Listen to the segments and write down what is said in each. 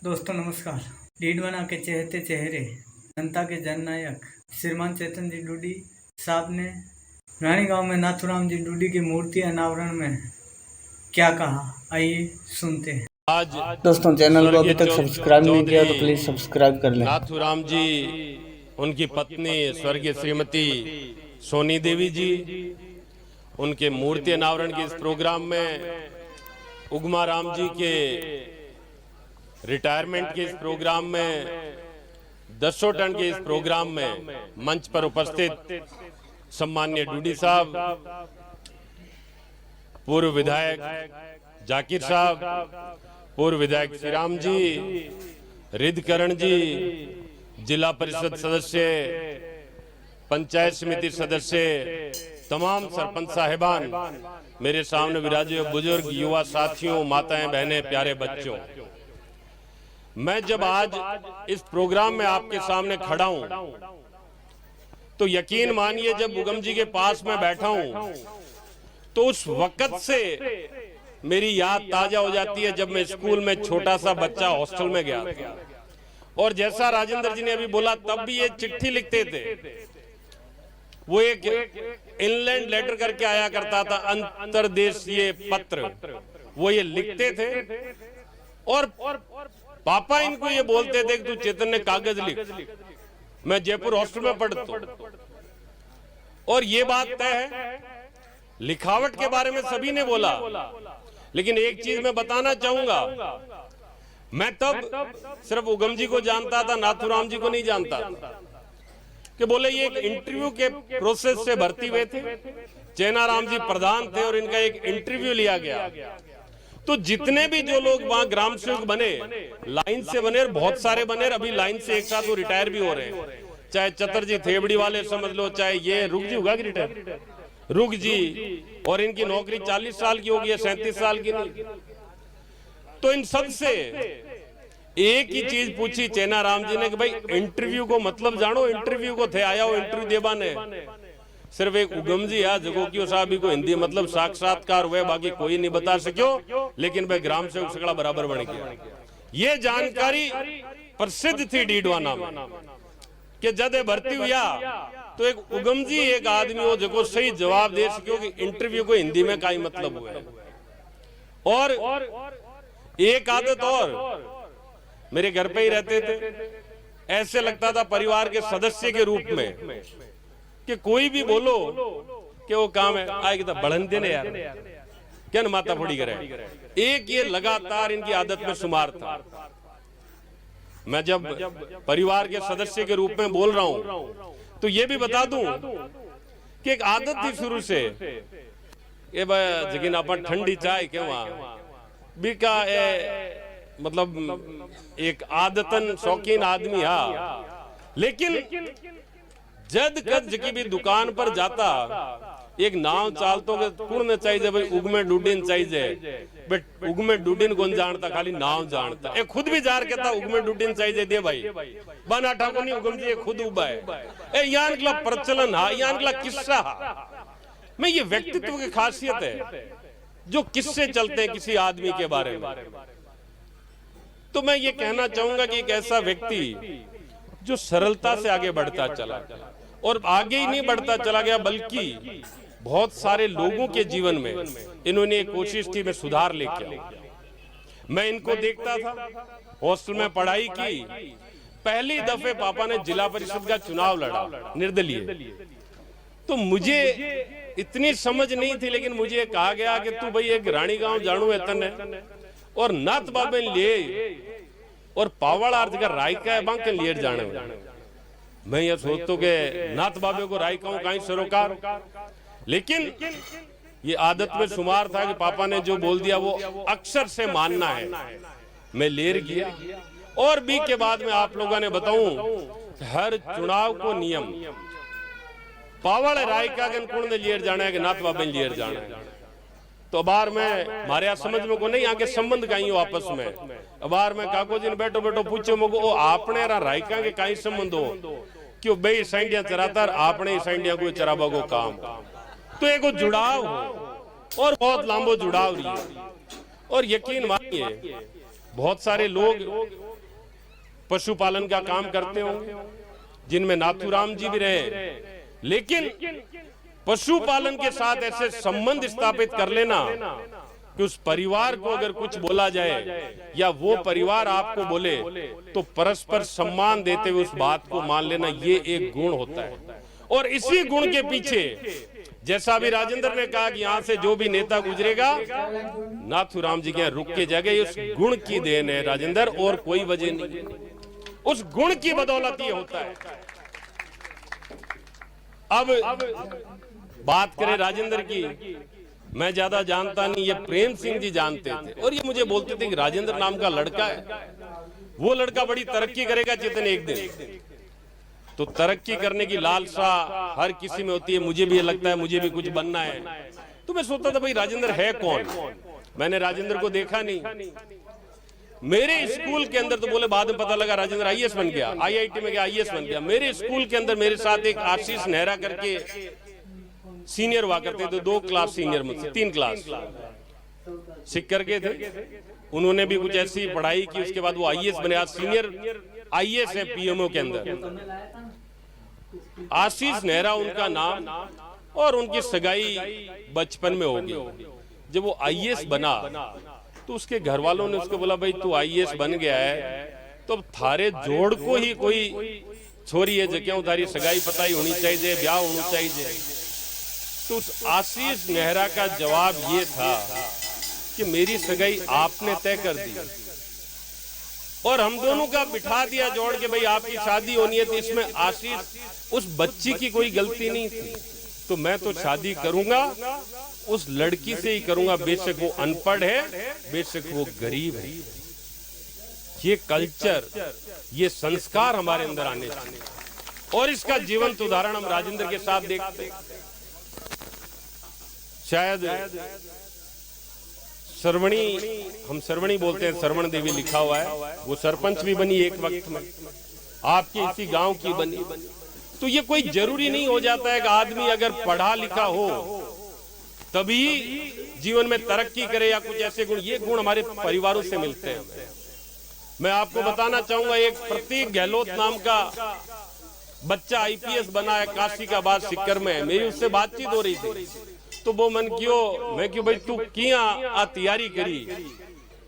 दोस्तों नमस्कार। डीडवाना के चहेते चेहरे, जनता के जननायक श्रीमान चेतन जी डूडी साहब ने रानी गांव में नाथूराम जी डूडी की मूर्ति अनावरण में क्या कहा, आइए सुनते हैं। आज दोस्तों चैनल को अभी तक सब्सक्राइब नहीं किया तो प्लीज सब्सक्राइब कर लें। नाथूराम जी, उनकी पत्नी स्वर्गीय श्रीमती सोनी देवी जी, उनके मूर्ति अनावरण के इस प्रोग्राम में उगमा राम जी के रिटायरमेंट के इस प्रोग्राम में 10 टन के इस प्रोग्राम में मंच पर उपस्थित सम्माननीय डूडी साहब, पूर्व विधायक जाकिर साहब, पूर्व विधायक श्री राम जी, रिद्धकरण जी, जिला परिषद सदस्य, पंचायत समिति सदस्य, तमाम सरपंच साहिबान, मेरे सामने विराजे बुजुर्ग, युवा साथियों, माताएं, बहनें, प्यारे बच्चों, मैं जब आज इस प्रोग्राम में आपके सामने खड़ा हूं तो यकीन मानिए जब उगम जी के पास में बैठा हूं तो उस वक्त से मेरी याद ताजा हो जाती है जब मैं स्कूल में छोटा सा बच्चा हॉस्टल में गया था। और जैसा राजेंद्र जी ने अभी बोला, तब भी ये चिट्ठी लिखते थे, वो एक इनलैंड लेटर करके आया करता था, अंतरदेशीय पत्र, वो ये लिखते थे। और पापा इनको ये बोलते थे कि तू चेतन ने कागज लिख। मैं जयपुर हॉस्टल में पढ़ता हूं और ये बात तय है, लिखावट के बारे में सभी ने बोला, लेकिन एक चीज मैं बताना चाहूंगा, मैं तब सिर्फ उगम जी को जानता था, नाथूराम जी को नहीं जानता था। कि बोले ये एक इंटरव्यू के प्रोसेस से भर्ती हुए थे, चेनाराम जी प्रधान थे और इनका एक इंटरव्यू लिया गया। तो जितने भी जो लोग वहां ग्राम सेवक बने, लाइन से बने, बहुत सारे बने, अभी लाइन से एक साथ वो रिटायर भी हो रहे हैं, चाहे चतुर्जी थेबड़ी वाले समझ लो, चाहे ये रुक जी होगा कि रिटायर, रुक जी, और इनकी नौकरी 40 साल की होगी या 37 साल की नहीं। तो इन सब से एक ही चीज पूछी चेनाराम जी ने कि भाई इंटरव्यू को मतलब जानो, इंटरव्यू को थे आया हो इंटरव्यू देवा ने। सिर्फ एक उगम जी है जगो साहब को हिंदी मतलब साक्षात्कार हुए, बाकी कोई नहीं बता सको, लेकिन भाई ग्राम सेवक सकड़ा बराबर बन गया। ये जानकारी प्रसिद्ध थी डीडवाना में कि जब भर्ती हुआ तो एक उगम जी एक आदमी हो जो सही जवाब दे सको कि इंटरव्यू को हिंदी में का मतलब हुआ है। और एक आदत और, मेरे घर पे ही रहते थे, ऐसे लगता था परिवार के सदस्य के रूप में कि कोई भी बोलो कि वो काम है आएगी तो बढ़न देने यार, क्या न माता फोड़ी करे। एक ये लगातार इनकी आदत में शुमार था। मैं जब परिवार के सदस्य के रूप में बोल रहा हूं तो ये भी बता दूं कि एक आदत थी शुरू से, ये जगिन अपन ठंडी चाय के वहां बीका मतलब एक आदतन शौकीन आदमी हा, लेकिन जद कद की भी दुकान पर जाता एक नाव चालतो के कौन चाहिए भाई उगमे डूडिन चाहिए, बट उगमे डूडिन कौन जानता, खाली नाव जानता। ए खुद भी जार कहता उगमे डूडिन चाहिए दे भाई, बना ठाकुर नहीं उगम जी खुद उबा है। ए यान के प्रचलन हा, यान के किस्सा हा। मैं ये व्यक्तित्व की खासियत है जो किस्से चलते हैं किसी आदमी के बारे में। तो मैं ये कहना चाहूंगा कि एक ऐसा व्यक्ति जो सरलता से आगे बढ़ता चला, और आगे ही नहीं बढ़ता चला गया बल्कि बहुत सारे लोगों के जीवन में इन्होंने एक कोशिश की मैं सुधार लेके आऊं। मैं इनको देखता था, हॉस्टल में पढ़ाई की, पहली दफे पापा ने जिला परिषद का चुनाव लड़ा निर्दलीय। तो मुझे इतनी समझ नहीं थी, लेकिन मुझे कहा गया कि तू भाई एक रानी गांव जानू है तने और नाथ बाबे लिए और पावड़ अर्थ का रायका है बांके लिए जाने। मैं ये सोचता कि नाथ बाबे को रायका हूं कहीं सरोकार, लेकिन ये आदत में शुमार था कि पापा ने जो बोल दिया वो अक्षर से मानना है। मैं लेर गया और बी के बाद में आप लोगों ने बताऊं हर चुनाव को नियम पावड़ रायका के कुण ने लिए जाना है कि नाथ बाबे ने लिए जाना है। तो बार में मारे समझ में को नहीं आगे संबंध कहीं हो आपस में। बार में काको जी ने बैठो बैठो पूछो मगो आपने रायका के कहीं संबंध हो क्यों बे सैंडिया चराता आपने सैंडिया को चराबा को काम। तो एक जुड़ाव हो और बहुत लंबो जुड़ाव रही। और यकीन मानिए बहुत सारे लोग पशुपालन का काम करते होंगे, जिनमें नाथूराम जी भी रहे। लेकिन पशुपालन के साथ ऐसे संबंध स्थापित कर लेना कि उस परिवार को अगर कुछ बोला जाए या वो परिवार आपको बोले तो परस्पर सम्मान देते हुए उस बात को मान लेना, ये एक गुण होता है। और इसी गुण के पीछे, जैसा अभी राजेंद्र ने कहा कि यहां से जो भी नेता गुजरेगा नाथूराम जी के यहाँ रुक के जाएगा, ये उस गुण की देन है राजेंद्र, और कोई वजह नहीं। उस गुण की बदौलत ये होता है। अब बात करें राजेंद्र की, मैं ज्यादा जानता नहीं, ये प्रेम सिंह जी जानते थे और ये मुझे बोलते थे कि राजेंद्र नाम का लड़का है, वो लड़का बड़ी तरक्की करेगा चेतन एक दिन। तो तरक्की करने की लालसा हर किसी में होती है, मुझे भी ये लगता है मुझे भी कुछ बनना है। तो मैं सोचता था भाई राजेंद्र है कौन। मैंने राजेंद्र को देखा नहीं। मेरे स्कूल के अंदर तो बोले बाद में पता लगा राजेंद्र आईएएस बन गया, आईआईटी में गया आईएएस बन गया। मेरे स्कूल के अंदर मेरे साथ एक आशीष नेहरा करके सीनियर हुआ करते थे, 2 क्लास सीनियर मुझसे, 3 क्लास सीख करके थे। उन्होंने भी कुछ ऐसी पढ़ाई की, उसके बाद वो आईएएस बने, आज सीनियर आईएएस है पीएमओ के अंदर। आशीष नेहरा उनका नाम, और उनकी सगाई बचपन में हो गई। जब वो आईएएस बना तो उसके घर वालों ने उसको बोला भाई तू आईएएस बन गया है तो अब थारे जोड़ को ही कोई छोरी है जगह तारी सगाई पताई होनी चाहिए, ब्याह होना चाहिए। तो उस आशीष नेहरा का जवाब ये था कि मेरी सगाई आपने तय कर दी और हम दोनों का बिठा दिया जोड़ के भाई आपकी शादी होनी है। तो इसमें आशीष, उस बच्ची की कोई गलती नहीं थी। तो मैं तो शादी करूंगा उस लड़की से ही करूंगा, बेशक वो अनपढ़ है, बेशक वो गरीब है। ये कल्चर, ये संस्कार हमारे अंदर आने चाहिए और इसका जीवंत उदाहरण हम राजेंद्र के साथ देखते हैं। शायद सरवणी, हम सरवणी बोलते हैं, सरवण देवी लिखा हुआ है, वो सरपंच भी बनी एक वक्त में, आपके इसी गांव की बनी। तो ये कोई जरूरी नहीं हो जाता है कि आदमी अगर पढ़ा लिखा हो तभी जीवन में तरक्की करे या कुछ ऐसे गुण। ये गुण हमारे परिवारों से मिलते हैं। मैं आपको बताना चाहूंगा, एक प्रतीक गहलोत नाम का बच्चा आईपीएस बना है काशिकाबाद सिक्कर में। मेरी उससे बातचीत हो रही थी तो वो मन क्यों, मैं क्यों भाई तू किया आ तैयारी करी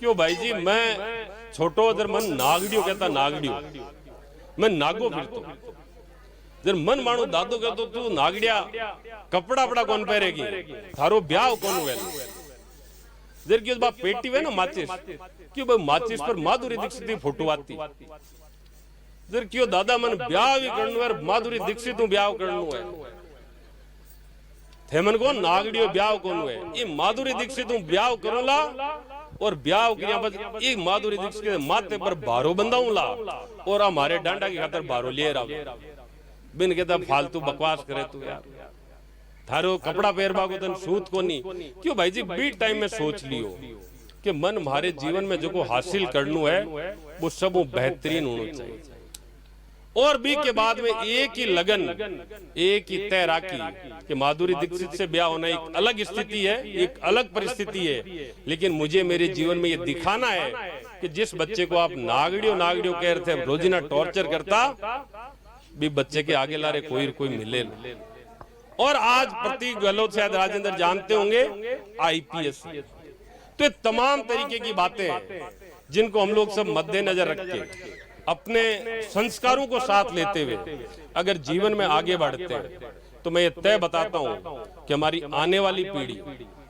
क्यों भाई जी, मैं छोटो अदर मन नागड़ियो कहता, नागड़ियो मैं नागो फिर तो जर मन मानो दादो कहतो तू नागड़िया कपड़ा अपड़ा कौन पहरेगी, थारो ब्याह कौन हुए। जर क्यों बाप पेटी हुए ना माचिस, क्यों भाई माचिस पर माधुरी दीक्षित की फोटो आती। जर क्यों दादा मन ब्याह भी करनु है, माधुरी दीक्षित हूँ ब्याह करनु है। थे मन को नागड़ियो ब्याह कौन हुए, ये माधुरी दीक्षित हूँ ब्याह करूंला और ब्याह किया बस ये माधुरी दीक्षित के माथे पर बारो बंधाऊंला और हमारे डांडा की खातर बारो लिए रहा। बिन कहता फालतू बकवास करे तू यार, थारो कपड़ा पहरबा को तन सूत को नहीं। क्यों भाई जी बीट टाइम में सोच लियो कि मन हमारे जीवन में जो को हासिल करना है वो सब बेहतरीन होना चाहिए। और भी के बाद में एक ही लगन, एक ही तैराकी कि माधुरी दीक्षित से ब्याह होना एक अलग स्थिति है, एक अलग परिस्थिति है। लेकिन मुझे मेरे जीवन में ये दिखाना है कि जिस बच्चे को आप नागड़ियों नागड़ियों कह रहे थे, रोजिना टॉर्चर करता भी बच्चे के आगे लारे कोई मिले। और आज प्रतीक गहलोत शायद राजेंद्र जानते होंगे आईपीएस। तो ये तमाम तरीके की बातें हैं जिनको हम लोग सब मद्देनजर रख के अपने संस्कारों को साथ लेते हुए अगर जीवन में आगे बढ़ते हैं तो मैं ये तय बताता हूँ कि हमारी आने वाली पीढ़ी,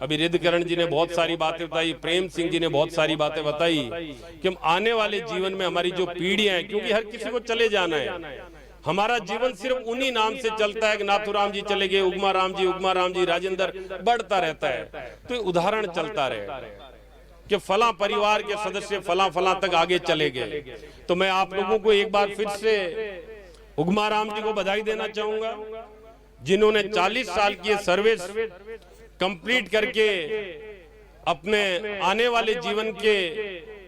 अभी रिद्धकरण जी ने बहुत सारी बातें बताई, प्रेम सिंह जी ने बहुत सारी बातें बताई कि हम आने वाले जीवन में हमारी जो पीढ़ियां हैं, क्योंकि हर किसी को चले जाना है, हमारा जीवन सिर्फ उन्हीं नाम से चलता है कि नाथूराम जी चले गए, उगमा राम जी, राजेंद्र बढ़ता रहता है। तो उदाहरण चलता रहे कि फला परिवार के सदस्य फला तक आगे चले गए। तो मैं आप लोगों को एक बार फिर से उगमा राम जी को बधाई देना चाहूंगा, जिन्होंने 40 साल की सर्विस कंप्लीट करके अपने आने वाले जीवन के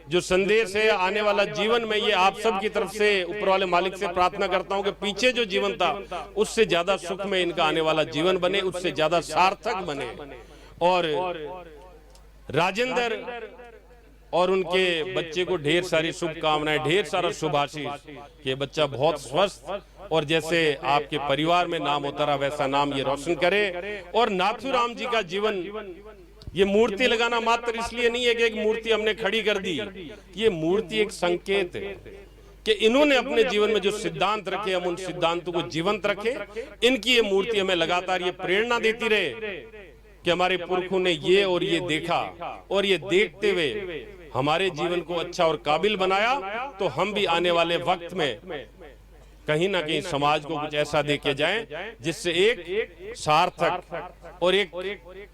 जो संदेश है, आने वाला जीवन में ये आप सब की तरफ से ऊपर वाले मालिक से प्रार्थना करता हूं कि पीछे जो जीवन था उससे ज्यादा सुख में इनका आने वाला जीवन बने, उससे ज्यादा सार्थक बने। और राजेंद्र और उनके बच्चे को ढेर सारी शुभकामनाएं, ढेर सारा शुभाशीष कि ये बच्चा बहुत स्वस्थ और जैसे आपके परिवार में नाम होता रहा वैसा नाम ये रोशन करे। और नाथूराम जी का जीवन, ये मूर्ति लगाना मात्र इसलिए नहीं है कि एक मूर्ति हमने खड़ी कर दी, ये मूर्ति एक संकेत है कि इन्होंने अपने जीवन में जो सिद्धांत रखे हम उन सिद्धांतों को जीवंत रखें। इनकी ये मूर्ति हमें लगातार ये प्रेरणा देती रहे कि हमारे पुरखों ने ये और ये देखा और ये देखते हुए हमारे जीवन को अच्छा और काबिल बनाया, तो हम भी आने वाले वक्त में कहीं ना कहीं समाज को कुछ ऐसा दे के जाएं जिससे एक सार्थक और एक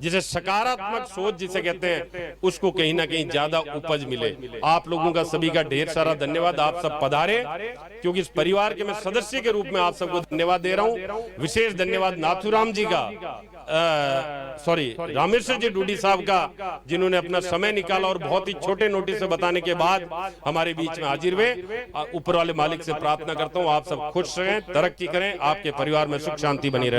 जिसे सकारात्मक सोच जिसे कहते हैं उसको कहीं ना कहीं ज्यादा उपज मिले। आप लोगों का सभी का ढेर सारा धन्यवाद। आप सब पधारे, क्योंकि इस परिवार के मैं सदस्य के रूप में आप सबको धन्यवाद दे रहा हूं। विशेष धन्यवाद नाथूराम जी का, रामेश्वर जी डूडी साहब का, जिन्होंने अपना समय निकाला और बहुत ही छोटे नोटिस से बताने के बाद हमारे बीच में हाजिर हुए। ऊपर वाले मालिक से प्रार्थना करता हूं आप सब खुश रहें, तरक्की करें, आपके परिवार में सुख शांति बनी रहे।